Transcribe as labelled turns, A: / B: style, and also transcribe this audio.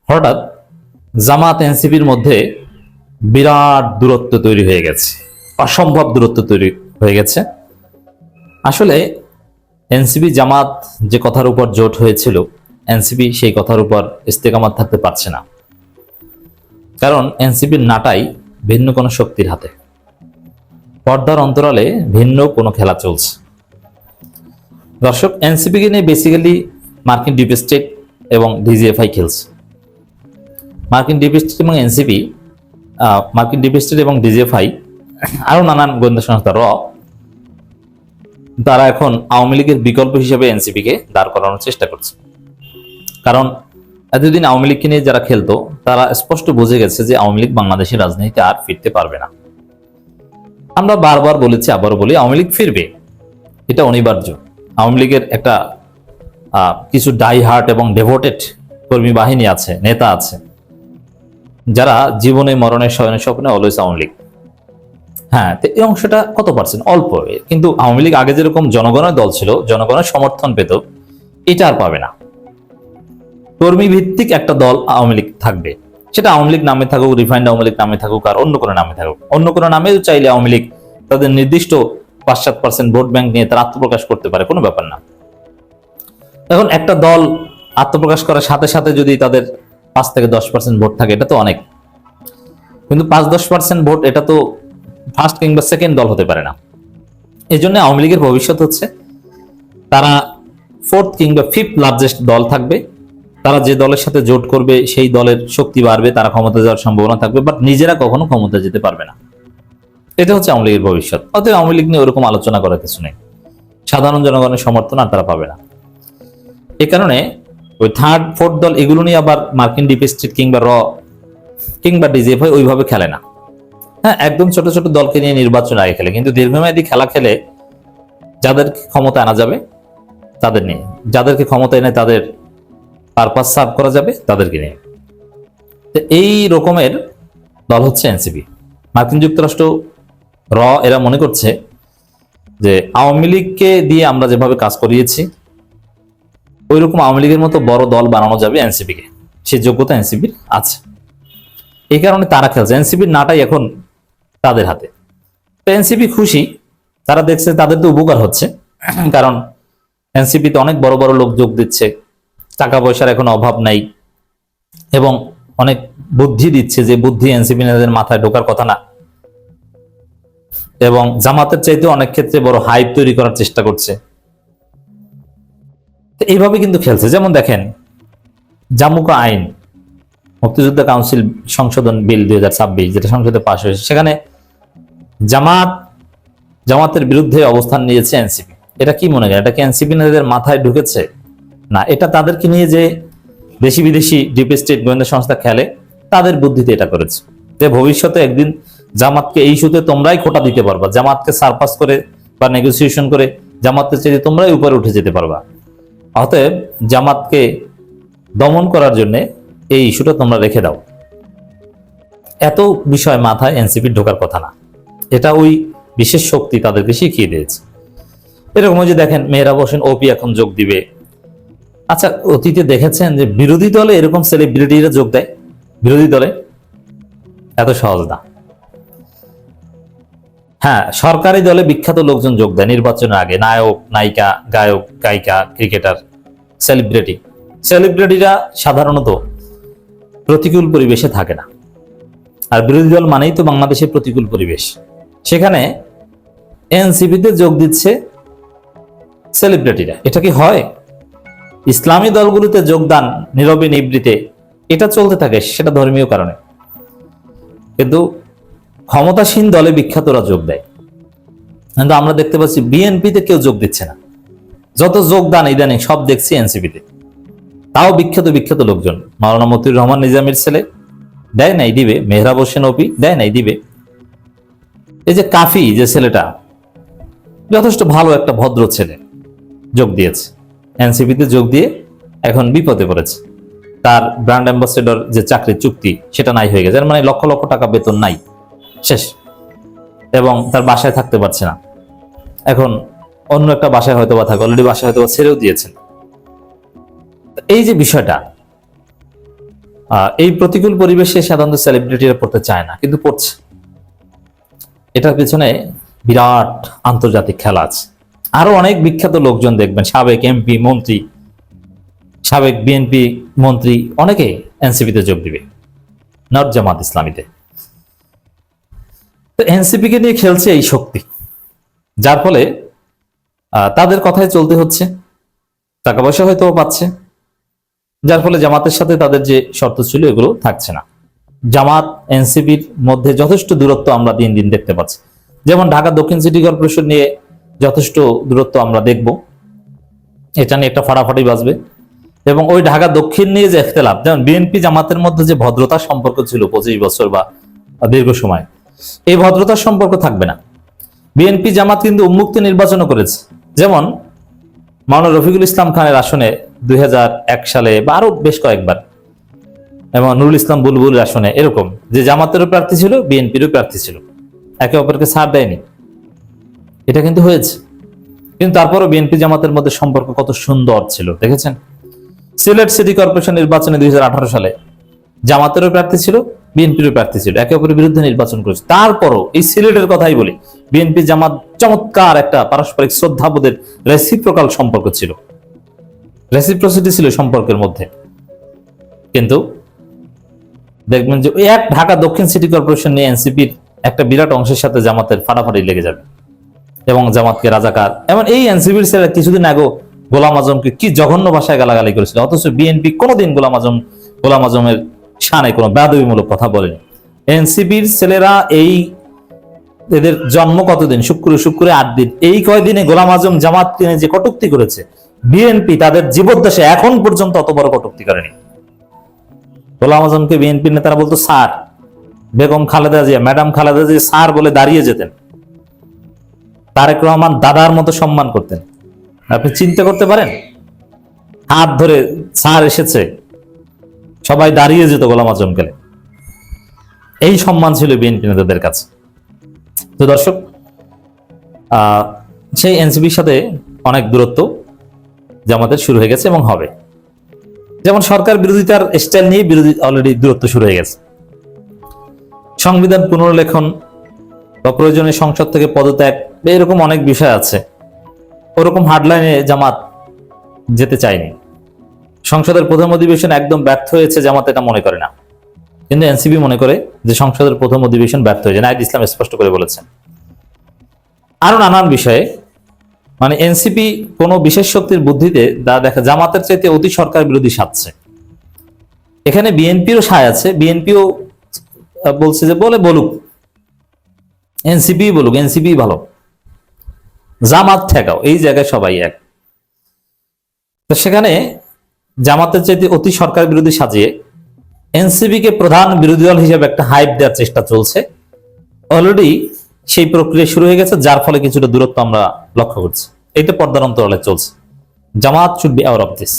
A: হঠাৎ জামাত এনসিপির মধ্যে বিরাট দূরত্ব তৈরি হয়ে গেছে, অসম্ভব দূরত্ব তৈরি হয়ে গেছে। আসলে এনসিপি জামাত যে কথার উপর জোট হয়েছিল, এনসিপি সেই কথার উপর ইস্তেকামাত থাকতে পারছে না, কারণ এনসিপির নাটাই ভিন্ন কোনো শক্তির হাতে, পর্দার অন্তরালে ভিন্ন কোনো খেলা চলছে। দর্শক, এনসিপিকে নিয়ে বেসিক্যালি মার্কিন ডিপ স্টেট এবং ডিজিএফআই খেলছে। মার্কিন ডিপ স্টেট এবং এনসিপি, মার্কিন ডিপ স্টেট এবং ডিজিএফআই, আরো নানান গোয়েন্দা সংস্থা, তারা এখন আওয়ামী লীগের বিকল্প হিসেবে এনসিপিকে দাঁড় করানোর চেষ্টা করছে। কারণ এতদিন আওয়ামী লীগকে নিয়ে যারা খেলতো, তারা স্পষ্ট বুঝে গেছে যে আওয়ামী লীগ বাংলাদেশের রাজনীতিতে আর ফিরতে পারবে না। আমরা বারবার বলেছি, আবারও বলি, আওয়ামী লীগ ফিরবে, এটা অনিবার্য। আওয়ামী লীগের একটা কিছু ডাই হার্ট এবং ডেভোটেড কর্মী বাহিনী আছে, নেতা আছে, যারা জীবনে মরণের শয়নে স্বপ্নে অলওয়েজ আওয়ামী লীগ। হ্যাঁ, তো এই অংশটা কত পার্সেন্ট? অল্প। কিন্তু আওয়ামী লীগ আগে যেরকম জনগণের দল ছিল, জনগণের সমর্থন পেত, এটা আর পাবে না। কর্মী ভিত্তিক একটা দল আওয়ামী লীগ থাকবে, সেটা আওয়ামী লীগ নামে থাকুক, রিফাইন্ড আওয়ামী লীগ নামে থাকুক, আর অন্য কোনো নামে থাকুক। অন্য কোনো নামে চাইলে আওয়ামী লীগ তাদের নির্দিষ্ট ৫-৭% ভোট ব্যাংক নিয়ে তারা আত্মপ্রকাশ করতে পারে, কোনো ব্যাপার না। এখন একটা দল আত্মপ্রকাশ করার সাথে সাথে যদি তাদের ৫-১০% ভোট থাকে, এটা তো অনেক। কিন্তু ৫-১০% ভোট, এটা তো ফার্স্ট কিংবা সেকেন্ড দল হতে পারে না। এই জন্য আওয়ামী লীগের ভবিষ্যৎ হচ্ছে তারা ফোর্থ কিংবা ফিফথ লার্জেস্ট দল থাকবে। তারা যে দলের সাথে জোট করবে সেই দলের শক্তি বাড়বে, তারা ক্ষমতা যাওয়ার সম্ভাবনা থাকবে, বাট নিজেরা কখনো ক্ষমতা যেতে পারবে না। এটা হচ্ছে আওয়ামী লীগের ভবিষ্যৎ। অতএব আওয়ামী লীগ নিয়ে ওরকম আলোচনা করার কিছু নেই। সাধারণ জনগণের সমর্থন আর তারা পাবে না। এ কারণে ওই থার্ড ফোর্থ দল, এগুলো নিয়ে আবার মার্কিন ডিপ স্টেট কিংবা কিংবা ডিজিএফআই ওইভাবে খেলে না। হ্যাঁ, একদম ছোট ছোট দলকে নিয়ে নির্বাচন আগে খেলে, কিন্তু দীর্ঘমেয়াদী খেলা খেলে যাদের ক্ষমতা আনা যাবে তাদের নিয়ে, যাদেরকে ক্ষমতা এনে তাদের পারপাস সার্ভ করা যাবে তাদেরকে নিয়ে। এই রকমের দল হচ্ছে এনসিপি। মার্কিন যুক্তরাষ্ট্র, এরা মনে করছে যে আওয়ামী লীগকে দিয়ে আমরা যেভাবে কাজ করিয়েছি, ওই রকম আওয়ামী লীগের মতো বড় দল বানানো যাবে এনসিপিকে, সেই যোগ্যতা এনসিপির আছে। এই কারণে তারা খেলছে, এনসিপির নাটাই এখন তাদের হাতে। তো এনসিপি খুশি, তারা দেখছে তাদের তো উপকার হচ্ছে, কারণ এনসিপিতে অনেক বড় বড় লোক যোগ দিচ্ছে, টাকা পয়সার এখন অভাব নাই, এবং অনেক বুদ্ধি দিচ্ছে, যে বুদ্ধি এনসিপি নেতাদের মাথায় ঢোকার কথা না, এবং জামাতের চাইতে অনেক ক্ষেত্রে বড় হাইপ তৈরি করার চেষ্টা করছে। এইভাবে কিন্তু খেলছে। যেমন দেখেন, জামুকা আইন, মুক্তিযোদ্ধা কাউন্সিল সংশোধন বিল ২০২৬, যেটা সংসদে পাশ হয়েছে, সেখানে জামাতের বিরুদ্ধে অবস্থান নিয়েছে এনসিপি। এটা কি মনে করেন? এটা কি এনসিপি নেতাদের মাথায় ঢুকেছে? না, এটা তাদেরকে নিয়ে যে দেশি বিদেশি ডিপ স্টেট গোয়েন্দা সংস্থা খেলে, তাদের বুদ্ধিতে এটা করেছে, যে ভবিষ্যতে একদিন জামাতকে এই ইস্যুতে তোমরাই খোটা দিতে পারবা, জামাতকে সারপাস করে বা নেগোসিয়েশন করে জামাতের চেয়ে তোমরাই উপরে উঠে যেতে পারবা। অতএব জামাতকে দমন করার জন্য এই ইস্যুটা তোমরা রেখে দাও। এত বিষয় মাথায় এনসিপির ঢোকার কথা না, এটা ওই বিশেষ শক্তি তাদেরকে শিখিয়ে দিয়েছে। এরকম যে দেখেন, মেহরাব হোসেন ওপি এখন যোগ দিবে। আচ্ছা, অতীতে দেখেছেন যে বিরোধী দলে এরকম সেলিব্রিটিরা যোগ দেয়? বিরোধী দলে এত সহজ না। হ্যাঁ, সরকারি দলে বিখ্যাত লোকজন যোগ দেয় নির্বাচনের আগে, নায়ক, নায়িকা, গায়ক, গায়িকা, ক্রিকেটার, সেলিব্রিটিরা সাধারণত প্রতিকূল পরিবেশে থাকে না। আর বিরোধী দল মানেই তো বাংলাদেশের প্রতিকূল পরিবেশ। সেখানে এনসিপিতে যোগ দিচ্ছে সেলিব্রিটিরা। এটা কি হয়? ইসলামী দলগুলোতে যোগদান নীরবে নিবৃতে এটা চলতে থাকে, সেটা ধর্মীয় কারণে। কিন্তু ক্ষমতাসীন দলে বিখ্যাতরা যোগ দেয়। কিন্তু আমরা দেখতে পাচ্ছি বিএনপিতে কেউ যোগ দিচ্ছে না। যত যোগদান ইদানিং সব দেখছি এনসিপিতে, তাও বিখ্যাত বিখ্যাত লোকজন। মাওলানা মতিউর রহমান নিজামীর ছেলে দেয় নাই, দিবে। মেহরাব হোসেন ওপি দেয় নাই, দিবে। এই যে কাফি, যে ছেলেটা যথেষ্ট ভালো একটা ভদ্র ছেলে, যোগ দিয়েছে এনসিপিতে। যোগ দিয়ে এখন বিপদে পড়েছে। তার ব্র্যান্ড অ্যাম্বাসেডর যে চাকরির চুক্তি, সেটা নাই হয়ে গেছে, মানে লক্ষ লক্ষ টাকা বেতন নাই, শেষ। এবং তার বাসায় থাকতে পারছে না, এখন অন্য একটা বাসায় হয়তো বা থাকে, অলরেডি বাসায় হয়তো ছেড়েও দিয়েছেন। এই যে বিষয়টা, এই প্রতিকূল পরিবেশে সাধারণত সেলিব্রিটিরা পড়তে চায় না, কিন্তু পড়ছে। এটার পিছনে বিরাট আন্তর্জাতিক খেলা আছে। আরো অনেক বিখ্যাত লোকজন দেখবেন, সাবেক এমপি মন্ত্রী, সাবেক বিএনপি মন্ত্রী, অনেকে এনসিপিতে যোগ দিবে, নট জামাত ইসলামীতে। তো এনসিপি কে নিয়ে খেলছে এই শক্তি, যার ফলে তাদের কথায় চলতে হচ্ছে, টাকা পয়সা হয়তো পাচ্ছে, যার ফলে জামাতের সাথে তাদের যে শর্ত ছিল এগুলো থাকছে না। জামাত এনসিপির মধ্যে যথেষ্ট দূরত্ব আমরা দিন দিন দেখতে পাচ্ছি। যেমন ঢাকা দক্ষিণ সিটি কর্পোরেশন নিয়ে যথেষ্ট দূরত্ব আমরা দেখব, এটা নিয়ে একটা ফাড়াফাড়ি বাজবে। এবং ওই ঢাকা দক্ষিণ নিয়ে যে ইখতিলাফ, যেমন বিএনপি জামাতের মধ্যে যে ভদ্রতার সম্পর্ক ছিল 25 বছর বা দীর্ঘ সময়, এই ভদ্রতার সম্পর্ক থাকবে না। বিএনপি জামাত কিন্তু উন্মুক্ত নির্বাচনও করেছে, যেমন মাওলানা রফিকুল ইসলাম খানের আসনে 2001 সালে বা আরো বেশ কয়েকবার, এবং নুরুল ইসলাম বুলবুল আসনে, এরকম যে জামাতেরও প্রার্থী ছিল বিএনপিরও প্রার্থী ছিল, একে অপরকে ছাড় দেয়নি। এটা কিন্তু হয়েছে, কিন্তু তারপরও বিএনপি জামাতের মধ্যে সম্পর্ক কত সুন্দর ছিল দেখেছেন। সিলেট সিটি কর্পোরেশন নির্বাচনে 2018 সালে জামাতেরও প্রার্থী ছিল বিএনপিরও প্রার্থী ছিল, একে অপরের বিরুদ্ধে নির্বাচন করেছে। তারপরও এই সিলেটের কথাই বলি, বিএনপি জামাত চমৎকার একটা পারস্পরিক শ্রদ্ধাবোধের রেসিপ্রোকাল সম্পর্ক ছিল, রেসিপ্রসিটি ছিল সম্পর্কের মধ্যে। কিন্তু দেখবেন যে এক ঢাকা দক্ষিণ সিটি কর্পোরেশন নিয়ে এনসিপির একটা বিরাট অংশের সাথে জামাতের ফাটাফাটি লেগে যাবে, এবং জামাতকে রাজাকার। এমন এই এনসিপির ছেলে কিছুদিন আগে গোলাম আজমকে কি জঘন্য ভাষায় গালাগালি করেছিল, অথচ বিএনপি কোনোদিন গোলাম আজমের শানে কোনো বেয়াদবিমূলক কথা বলেনি। এনসিপির ছেলেরা এই এদের জন্ম কতদিন, শুক্রে 8 দিন, এই কয়দিনে গোলাম আজম জামাত কিনে যে কটূক্তি করেছে, বিএনপি তাদের জীবদ্দশায় এখন পর্যন্ত অত বড় কটূক্তি করেনি। গোলাম আজমকে বিএনপির নেতারা বলতো sir, Begum Khaleda Zia, madam Khaleda Zia sir বলে দাঁড়িয়ে যেতেন, তারেক রহমান দাদার মতো সম্মান করতেন। আপনি চিন্তা করতে পারেন, হাত ধরে স্যার এসেছে, সবাই দাঁড়িয়ে যেত গোলাম আজম গেলে। এই সম্মান ছিল বিএনপি নেতাদের কাছে। তো দর্শক, সেই এনসিপির সাথে অনেক দূরত্ব জামাতের শুরু হয়ে গেছে এবং হবে। যেমন সরকার বিরোধিতার স্টাইল নিয়ে অলরেডি দূরত্ব শুরু হয়ে গেছে। সংবিধান পুনর্লেখন বা প্রয়োজনে সংসদ থেকে পদত্যাগ, এরকম অনেক বিষয় আছে। ওরকম হার্ডলাইনে জামাত যেতে চায়নি। সংসদের প্রথম অধিবেশন একদম ব্যর্থ হয়েছে, জামাত এটা মনে করে না, কিন্তু এনসিপি মনে করে যে সংসদের প্রথম অধিবেশন ব্যর্থ হয়েছে। নাহিদ ইসলাম স্পষ্ট করে বলেছেন। আরো নানান বিষয়ে মানে এনসিপি কোন বিশেষ শক্তির বুদ্ধিতে দেখা জামাতের চাইতে অতি সরকার বিরোধী সাজছে। এখানে বিএনপিরও সায় আছে, বিএনপিও বলছে যে বলুক, এনসিপি বলুক, এনসিপি ভালো, জামাত ঠেকাও, এই জায়গায় সবাই এক। তো সেখানে জামাতের চাইতে অতি সরকার বিরোধী সাজিয়ে এনসিপি কে প্রধান বিরোধী দল হিসেবে একটা হাইপ দেওয়ার চেষ্টা চলছে। অলরেডি সেই প্রক্রিয়া শুরু হয়ে গেছে, যার ফলে কিছুটা দূরত্ব আমরা লক্ষ্য করছি। এটা পর্দার অন্তরালে চলছে। Jamaat should be out of this.